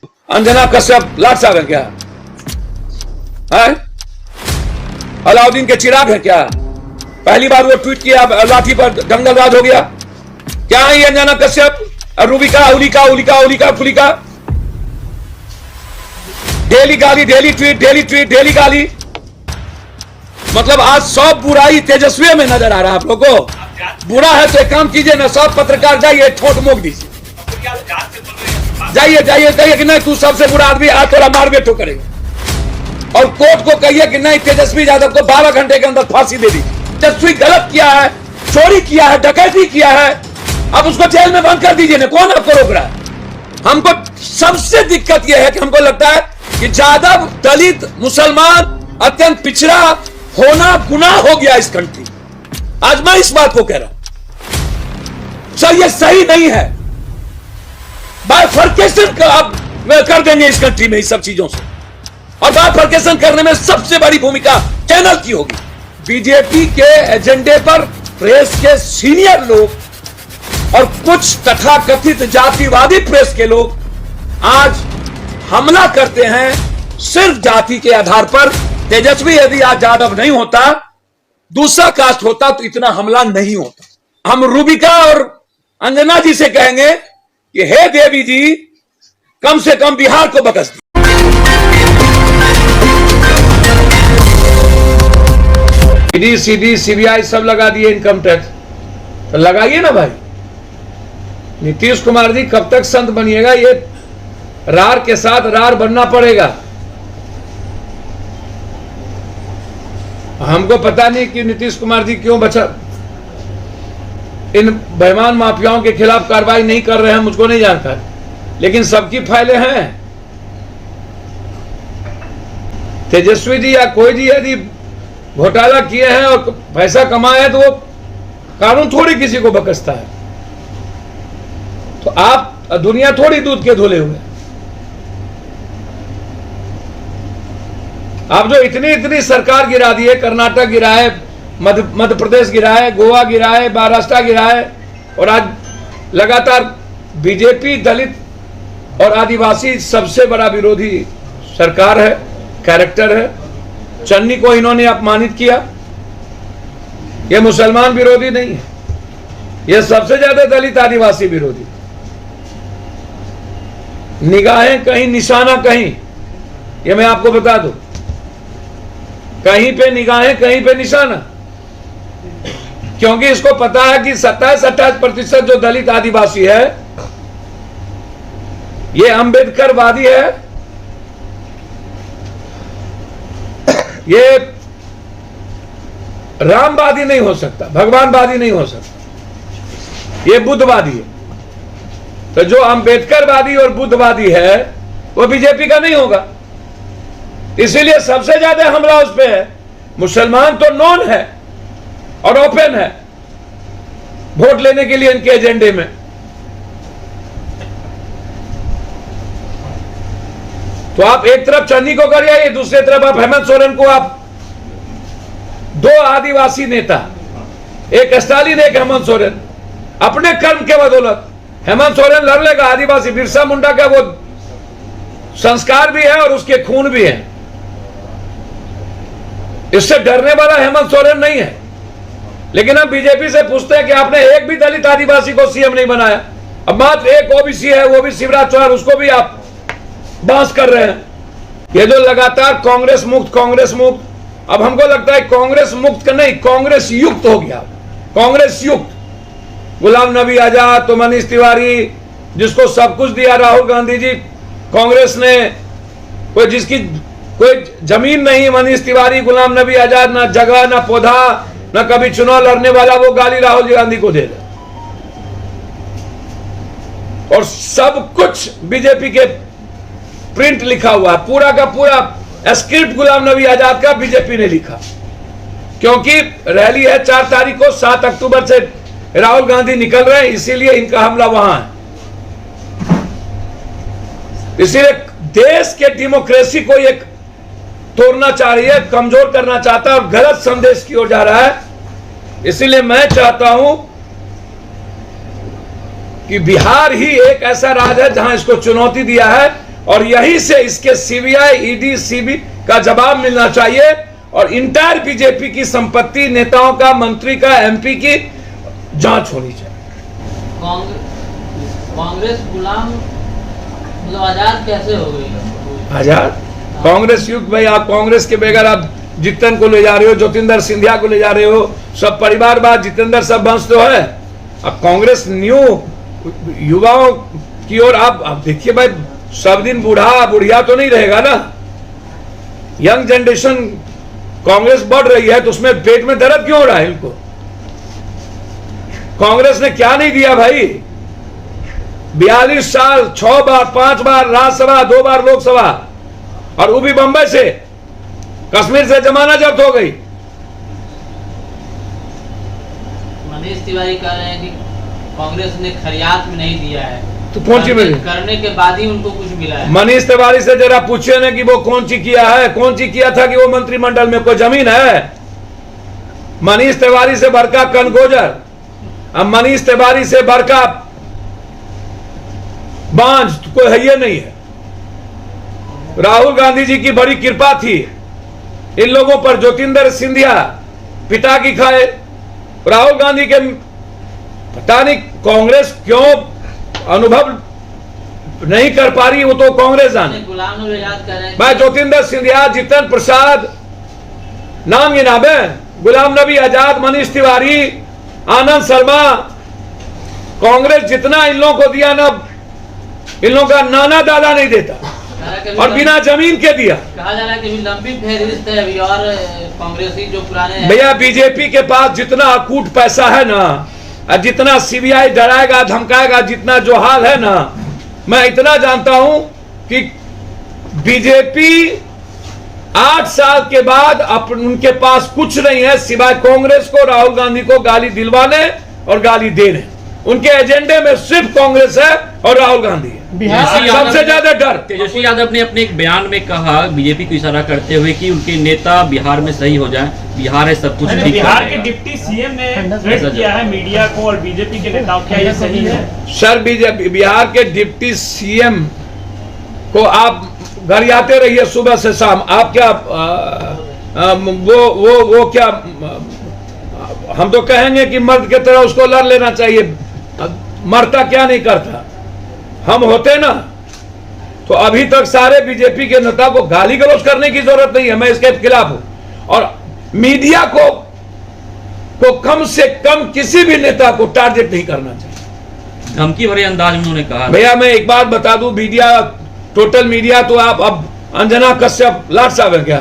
अंजना कश्यप लाट साहब है क्या? है अलाउद्दीन के चिराग है क्या? पहली बार वो ट्वीट किया, लाठी पर दंगल राज हो गया। क्या है ये अंजना कश्यप, रूबिका, उलिका उलिका उलिका फुलिका? डेली गाली, daily tweet, daily tweet, daily गाली। मतलब आज सब बुराई तेजस्वी में नजर आ रहा है आप लोगों को। बुरा है तो एक काम कीजिए ना, सब पत्रकार जाइए ठोट मोक दीजिए, जाइए जाइए कहिए कि नहीं तू सबसे बुरा आदमी, आज थोड़ा मारबे तो करेगा। और कोर्ट को कहिए कि नहीं तेजस्वी यादव को 12 घंटे के अंदर फांसी दे दी। तेजस्वी गलत किया है, चोरी किया है, डकैती किया है, अब उसको जेल में बंद कर दीजिए ना, कौन आपको रोक रहा है? हमको सबसे दिक्कत यह है कि हमको लगता है कि यादव दलित मुसलमान अत्यंत पिछड़ा होना गुनाह हो गया इस कंट्री। आज मैं इस बात को कह रहा हूं सर, ये सही नहीं है। बाइफर्केशन कर देंगे इस कंट्री में इस सब चीजों से, और बाइफर्केशन करने में सबसे बड़ी भूमिका चैनल की होगी। बीजेपी के एजेंडे पर प्रेस के सीनियर लोग और कुछ तथाकथित जातिवादी प्रेस के लोग आज हमला करते हैं सिर्फ जाति के आधार पर। तेजस्वी यदि आज यादव नहीं होता, दूसरा कास्ट होता तो इतना हमला नहीं होता। हम रूबिका और अंजना जी से कहेंगे कि हे देवी जी, कम से कम बिहार को बकस दी। ईडी, सीडी, सीबीआई सब लगा दिए, इनकम टैक्स तो लगाइए ना भाई। नीतीश कुमार जी कब तक संत बनिएगा? ये रार के साथ रार बनना पड़ेगा। हमको पता नहीं कि नीतीश कुमार जी क्यों इन बेईमान माफियाओं के खिलाफ कार्रवाई नहीं कर रहे हैं, मुझको नहीं जानता, लेकिन सबकी फाइलें हैं। तेजस्वी जी या कोई जी यदि घोटाला किए हैं और पैसा कमाए हैं तो वो कानून थोड़ी किसी को बकसता है। तो आप दुनिया थोड़ी दूध के धुले हुए। आप जो इतनी सरकार गिरा दी है, कर्नाटक गिरा है, मध्य प्रदेश गिरा है, गोवा गिरा है, महाराष्ट्र गिरा है, और आज लगातार बीजेपी दलित और आदिवासी सबसे बड़ा विरोधी सरकार है, कैरेक्टर है। चन्नी को इन्होंने अपमानित किया। यह मुसलमान विरोधी नहीं है, यह सबसे ज्यादा दलित आदिवासी विरोधी। निगाहें कहीं, निशाना कहीं, यह मैं आपको बता दूं। कहीं पे निगाहें, कहीं पे निशाना, क्योंकि इसको पता है कि 27-28% जो दलित आदिवासी है ये अंबेडकरवादी है, ये रामवादी नहीं हो सकता, भगवानवादी नहीं हो सकता, ये बुद्धवादी है। तो जो अंबेडकरवादी और बुद्धवादी है वो बीजेपी का नहीं होगा, इसीलिए सबसे ज्यादा हमला उस पे है। मुसलमान तो नॉन है और ओपन है वोट लेने के लिए इनके एजेंडे में। तो आप एक तरफ चन्नी को कर आइए, दूसरी तरफ आप हेमंत सोरेन को, आप दो आदिवासी नेता, एक स्टालिन एक हेमंत सोरेन, अपने कर्म के बदौलत हेमंत सोरेन लड़ लेगा। आदिवासी बिरसा मुंडा का वो संस्कार भी है और उसके खून भी है, इससे डरने वाला हेमंत सोरेन नहीं है। लेकिन हम बीजेपी से पूछते हैं कि आपने एक भी दलित आदिवासी को सीएम नहीं बनाया। अब मात्र एक ओबीसी है, वो भी शिवराज चौहान, उसको भी आप बांस कर रहे हैं। ये जो लगातार कांग्रेस मुक्त, कांग्रेस मुक्त, अब हमको लगता है कांग्रेस मुक्त का नहीं, कांग्रेस युक्त हो गया। कांग्रेस युक्त गुलाम नबी आजाद, तो मनीष तिवारी, जिसको सब कुछ दिया राहुल गांधी जी, कांग्रेस ने कोई जिसकी कोई जमीन नहीं, मनीष तिवारी, गुलाम नबी आजाद, ना जगह ना पौधा, ना कभी चुनाव लड़ने वाला, वो गाली राहुल गांधी को दे रहे। और सब कुछ बीजेपी के प्रिंट लिखा हुआ है, पूरा का पूरा स्क्रिप्ट गुलाम नबी आजाद का बीजेपी ने लिखा। क्योंकि रैली है 4 तारीख को, 7 अक्टूबर से राहुल गांधी निकल रहे हैं, इसीलिए इनका हमला वहां है। इसीलिए देश के डेमोक्रेसी को एक तोड़ना चाह रही है, कमजोर करना चाहता है और गलत संदेश की ओर जा रहा है। इसीलिए मैं चाहता हूं कि बिहार ही एक ऐसा राज्य है जहां इसको चुनौती दिया है और यही से इसके सीबीआई, ईडी, सीबी का जवाब मिलना चाहिए और इंटायर बीजेपी की संपत्ति, नेताओं का, मंत्री का, एमपी की जांच होनी चाहिए। कांग्रेस गुलाम मतलब आजाद कैसे हो गई? आजाद कांग्रेस युग भाई, आप कांग्रेस के बगैर आप जितन को ले जा रहे हो, ज्योतिंदर सिंधिया को ले जा रहे हो, सब परिवारवाद, जितेंद्र सब वंश तो है। अब कांग्रेस न्यू युवाओं की ओर आप देखिए भाई, सब दिन बूढ़ा बुढ़िया तो नहीं रहेगा ना। यंग जनरेशन कांग्रेस बढ़ रही है तो उसमें पेट में दर्द क्यों हो रहा है इनको? कांग्रेस ने क्या नहीं दिया भाई? 42 साल, 6 बार 5 बार राज्यसभा, 2 बार लोकसभा, और वो भी बंबई से, कश्मीर से जमानत जब्त हो गई। मनीष तिवारी कह रहे हैं कि कांग्रेस ने खैरियत में नहीं दिया है, तो कौन सी मिली? करने के बाद ही उनको कुछ मिला है। मनीष तिवारी से जरा पूछिए ना कि वो कौन सी किया है, कौन सी किया था कि वो मंत्रिमंडल में कोई जमीन है? मनीष तिवारी से बड़का कनगोजर, अब मनीष तिवारी से बड़का बांझ कोई है ये नहीं है। राहुल गांधी जी की बड़ी कृपा थी इन लोगों पर। ज्योतिंदर सिंधिया पिता की खाए, राहुल गांधी के पता नहीं कांग्रेस क्यों अनुभव नहीं कर पा रही, वो तो कांग्रेस जाने। गुलाम नबी आजाद कह रहे हैं मैं ज्योतिंदर सिंधिया, जितन प्रसाद, नाम गिनाबे, गुलाम नबी आजाद, मनीष तिवारी, आनंद शर्मा, कांग्रेस जितना इन लोगों को दिया ना, इन लोगों का नाना दादा नहीं देता, और बिना जमीन के दिया। कहा जा रहा है कि लंबी फहरिस्त है अभी और कांग्रेसी जो पुराने भैया बीजेपी के पास जितना अकूट पैसा है ना, जितना सीबीआई डराएगा धमकाएगा, जितना जो हाल है ना, मैं इतना जानता हूं कि बीजेपी 8 साल के बाद उनके पास कुछ नहीं है सिवाय कांग्रेस को, राहुल गांधी को गाली दिलवाने और गाली देने। उनके एजेंडे में सिर्फ कांग्रेस है और राहुल गांधी है। सबसे ज्यादा डर तेजस्वी यादव ने अपने एक बयान में कहा, बीजेपी को इशारा करते हुए, कि उनके नेता बिहार में सही हो जाए, बिहार है सब कुछ। बिहार के डिप्टी सीएम ने थ्रेट किया है मीडिया को और बीजेपी के नेताओं, क्या ये सही है? सर, बिहार के डिप्टी सीएम को आप घर जाते रहिए सुबह से शाम, आप क्या वो क्या, हम तो कहेंगे कि मर्द के तरह उसको लड़ लेना चाहिए, मरता क्या नहीं करता। हम होते ना तो अभी तक सारे बीजेपी के नेता को गाली गलौज करने की जरूरत नहीं है, मैं इसके खिलाफ हूं। और मीडिया को कम से कम किसी भी नेता को टारगेट नहीं करना चाहिए। धमकी भरे अंदाज में उन्होंने कहा। भैया मैं एक बात बता दूं, मीडिया, टोटल मीडिया तो आप अब अंजना कश्यप लाट साहब है क्या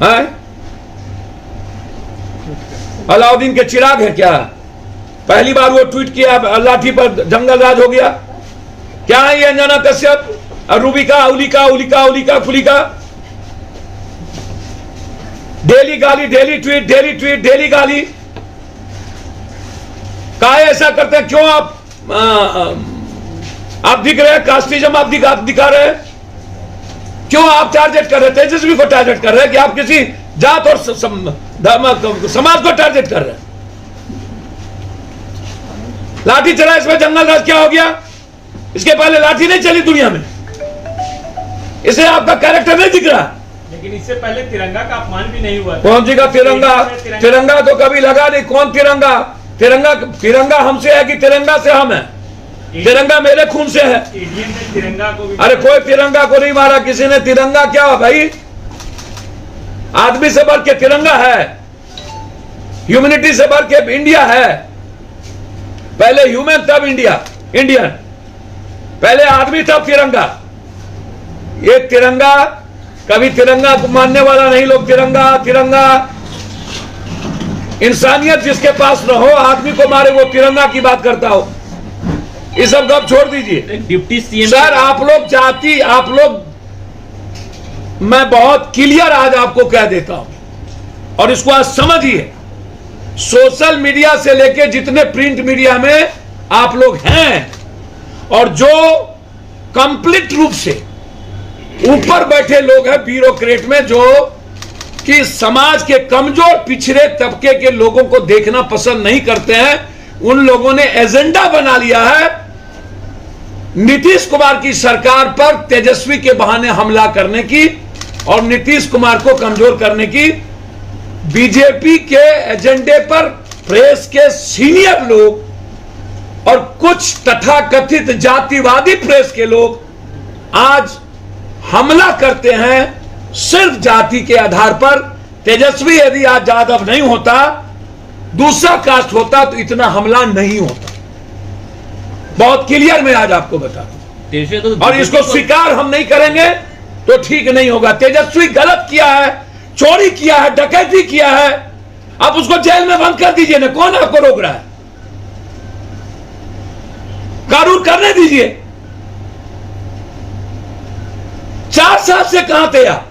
है? अलाउद्दीन के चिराग है क्या? पहली बार वो ट्वीट किया लाठी पर जंगल राज हो गया। क्या है ये अंजना कश्यप, रूबिका, उलिका उलिका उलिका फुलिका? डेली गाली, daily tweet, daily tweet, daily गाली। काहे ऐसा करते हैं? क्यों आप दिख रहे हैं, कास्टिज्म आप दिखा रहे हैं? क्यों आप टारगेट कर रहे हैं? तेजस्वी को टारगेट कर रहे हैं कि आप किसी जात और समाज को टारगेट कर रहे हैं? लाठी चला, इसमें जंगल राज क्या हो गया? इसके पहले लाठी नहीं चली दुनिया में, इसे आपका कैरेक्टर नहीं दिख रहा। लेकिन इससे पहले तिरंगा का अपमान भी नहीं हुआ। कौन सी का तिरंगा? तिरंगा तो कभी लगा नहीं। कौन तिरंगा? तिरंगा हमसे है कि तिरंगा से हम है? तिरंगा मेरे खून से है। तिरंगा को भी, अरे कोई तिरंगा को नहीं मारा किसी ने। तिरंगा क्या है भाई? आदमी से बढ़ के तिरंगा है, ह्यूमैनिटी से बढ़ के इंडिया है। पहले ह्यूमन तब इंडियन, पहले आदमी तब तिरंगा। ये तिरंगा कभी तिरंगा को मानने वाला नहीं लोग। तिरंगा इंसानियत जिसके पास न हो, आदमी को मारे, वो तिरंगा की बात करता हो। ये सब गप छोड़ दीजिए। डिप्टी सीएम सर आप लोग मैं बहुत क्लियर आज आपको कह देता हूं और इसको आज समझिए। सोशल मीडिया से लेके जितने प्रिंट मीडिया में आप लोग हैं और जो कंप्लीट रूप से ऊपर बैठे लोग हैं ब्यूरोक्रेट में, जो कि समाज के कमजोर पिछड़े तबके के लोगों को देखना पसंद नहीं करते हैं, उन लोगों ने एजेंडा बना लिया है नीतीश कुमार की सरकार पर तेजस्वी के बहाने हमला करने की और नीतीश कुमार को कमजोर करने की बीजेपी के एजेंडे पर प्रेस के सीनियर लोग और कुछ तथाकथित जातिवादी प्रेस के लोग आज हमला करते हैं सिर्फ जाति के आधार पर। तेजस्वी यदि आज यादव नहीं होता, दूसरा कास्ट होता, तो इतना हमला नहीं होता। बहुत क्लियर मैं आज आपको बता दूं, और इसको स्वीकार हम नहीं करेंगे तो ठीक नहीं होगा। तेजस्वी गलत किया है, चोरी किया है, डकैती किया है, आप उसको जेल में बंद कर दीजिए ना, कौन आपको रोक रहा है? कानून करने दीजिए। 4 साल से कहां थे आप?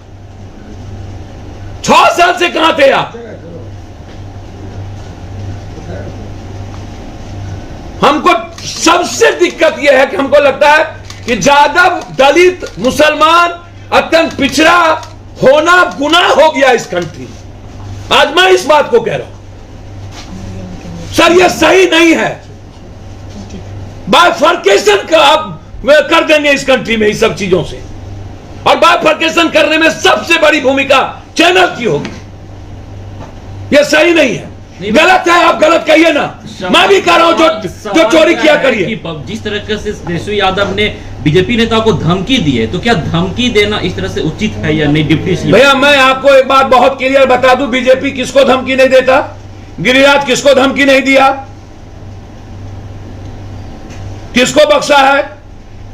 6 साल से कहां थे आप? हमको सबसे दिक्कत यह है कि हमको लगता है कि यादव, दलित, मुसलमान, अत्यंत पिछड़ा होना गुनाह हो गया इस कंट्री में। आज मैं इस बात को कह रहा हूं सर, यह सही नहीं है। बाइफर्केशन का आप कर देंगे इस कंट्री में इस सब चीजों से, और बाइफर्केशन करने में सबसे बड़ी भूमिका चैनल की होगी। यह सही नहीं है, गलत है। आप गलत कहिए ना, मैं भी कह रहा हूं जो चोरी किया करिए। जिस तरह से तेजस्वी यादव ने बीजेपी नेताओं को धमकी दी है, तो क्या धमकी देना इस तरह से उचित है या नहीं? डिप्टी सीएम भैया, मैं आपको एक बात बहुत क्लियर बता दूं, बीजेपी किसको धमकी नहीं देता। गिरिराज किसको धमकी नहीं दिया, किसको बख्शा है?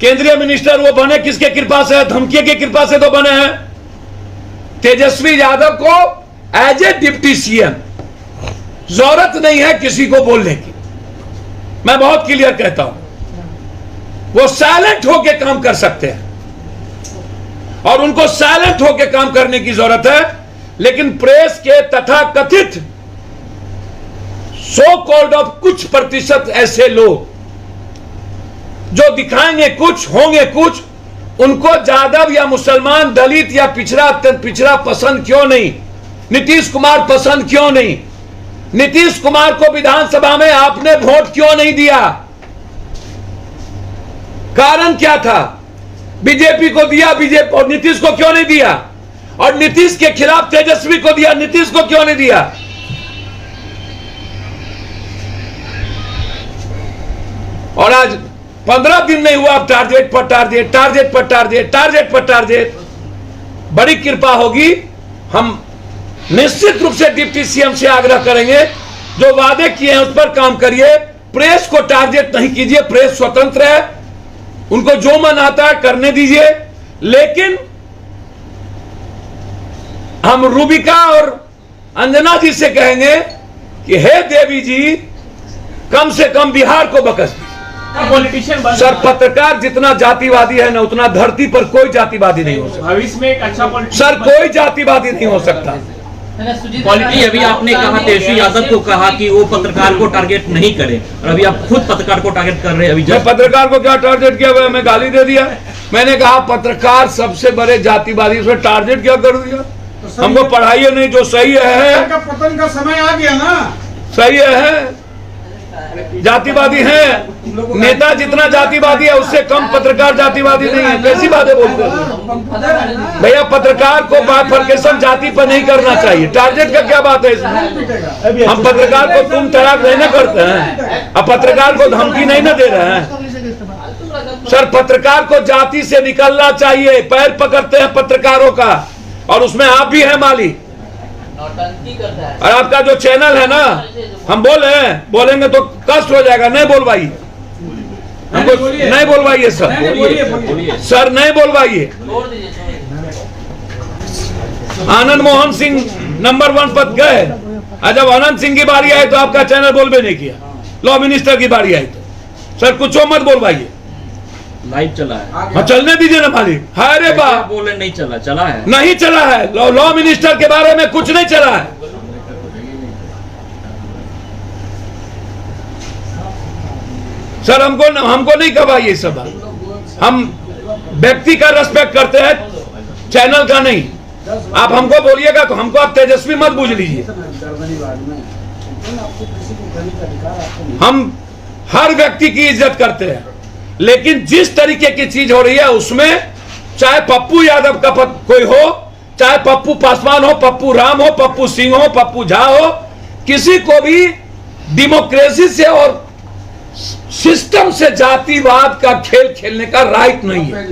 केंद्रीय मिनिस्टर वो बने किसके कृपा से? धमकी की कृपा से तो बने हैं। तेजस्वी यादव को एज ए डिप्टी सीएम जरूरत नहीं है किसी को बोलने की। मैं बहुत क्लियर कहता हूं, वो साइलेंट होकर काम कर सकते हैं और उनको साइलेंट होकर काम करने की जरूरत है। लेकिन प्रेस के तथाकथित सो कॉल्ड ऑफ कुछ प्रतिशत ऐसे लोग जो दिखाएंगे कुछ, होंगे कुछ, उनको यादव या मुसलमान, दलित या पिछड़ा, अत्यंत पिछड़ा पसंद क्यों नहीं? नीतीश कुमार पसंद क्यों नहीं? नीतीश कुमार को विधानसभा में आपने वोट क्यों नहीं दिया? कारण क्या था? बीजेपी को दिया, बीजेपी, और नीतीश को क्यों नहीं दिया? और नीतीश के खिलाफ तेजस्वी को दिया, नीतीश को क्यों नहीं दिया? और आज 15 दिन नहीं हुआ, टारगेट पर टारगेट, टारगेट पर टारगेट, टारगेट पर टारगेट। बड़ी कृपा होगी, हम निश्चित रूप से डिप्टी सीएम से आग्रह करेंगे, जो वादे किए हैं उस पर काम करिए। प्रेस को टारगेट नहीं कीजिए, प्रेस स्वतंत्र है, उनको जो मन आता है करने दीजिए। लेकिन हम रूबिका और अंजना जी से कहेंगे कि हे देवी जी, कम से कम बिहार को बख्श दीजिए। पॉलिटिशियन सर, पत्रकार जितना जातिवादी है ना, उतना धरती पर कोई जातिवादी नहीं हो सकता। भविष्य में एक अच्छा सर, कोई जातिवादी नहीं हो सकता। पॉलिटी अभी आपने कहा, तेजस्वी यादव को कहा कि वो पत्रकार को टारगेट नहीं करे, और अभी आप खुद पत्रकार को टारगेट कर रहे हैं। अभी मैं पत्रकार को क्या टारगेट किया? मैं गाली दे दिया? मैंने कहा पत्रकार सबसे बड़े जातिवादी, उसमें टारगेट क्या कर दिया? हमको पढ़ाइए नहीं, जो सही है। पतन का समय आ गया ना, सही है, जातिवादी है। नेता जितना जातिवादी है, उससे कम पत्रकार जातिवादी नहीं है। कैसी बातें बोलते हैं भैया? पत्रकार को बाइफर्केशन जाति पर नहीं करना चाहिए। टारगेट का क्या बात है इसमें? हम पत्रकार को तुम तड़ाक नहीं ना करते हैं, अब पत्रकार को धमकी नहीं ना दे रहे हैं। सर, पत्रकार को जाति से निकलना चाहिए। पैर पकड़ते हैं पत्रकारों का, और उसमें आप भी हैं मालिक। और आपका जो चैनल है ना, हम बोलेंगे तो कष्ट हो जाएगा। नहीं बोलवाइए, हमको नहीं बोलवाइए सर, सर नहीं बोलवाइए। आनंद मोहन सिंह नंबर 1 पद गए, और जब आनंद सिंह की बारी आई तो आपका चैनल बोलबे नहीं किया। लॉ मिनिस्टर की बारी आई तो सर कुछ मत बोलवाइए। लाइव चला है, हाँ चलने दीजिए ना मालिक। अरे बाप, बोले नहीं चला, चला है, नहीं चला है। लॉ मिनिस्टर के बारे में कुछ नहीं चला है। सर, हमको नहीं करवाइए सब बात। हम व्यक्ति का रेस्पेक्ट करते हैं, चैनल का नहीं। आप हमको बोलिएगा तो हमको आप तेजस्वी मत बूझ लीजिए। हम हर व्यक्ति की इज्जत करते हैं, लेकिन जिस तरीके की चीज हो रही है उसमें चाहे पप्पू यादव का कोई हो, चाहे पप्पू पासवान हो, पप्पू राम हो, पप्पू सिंह हो, पप्पू झा हो, किसी को भी डेमोक्रेसी से और सिस्टम से जातिवाद का खेल खेलने का राइट नहीं है।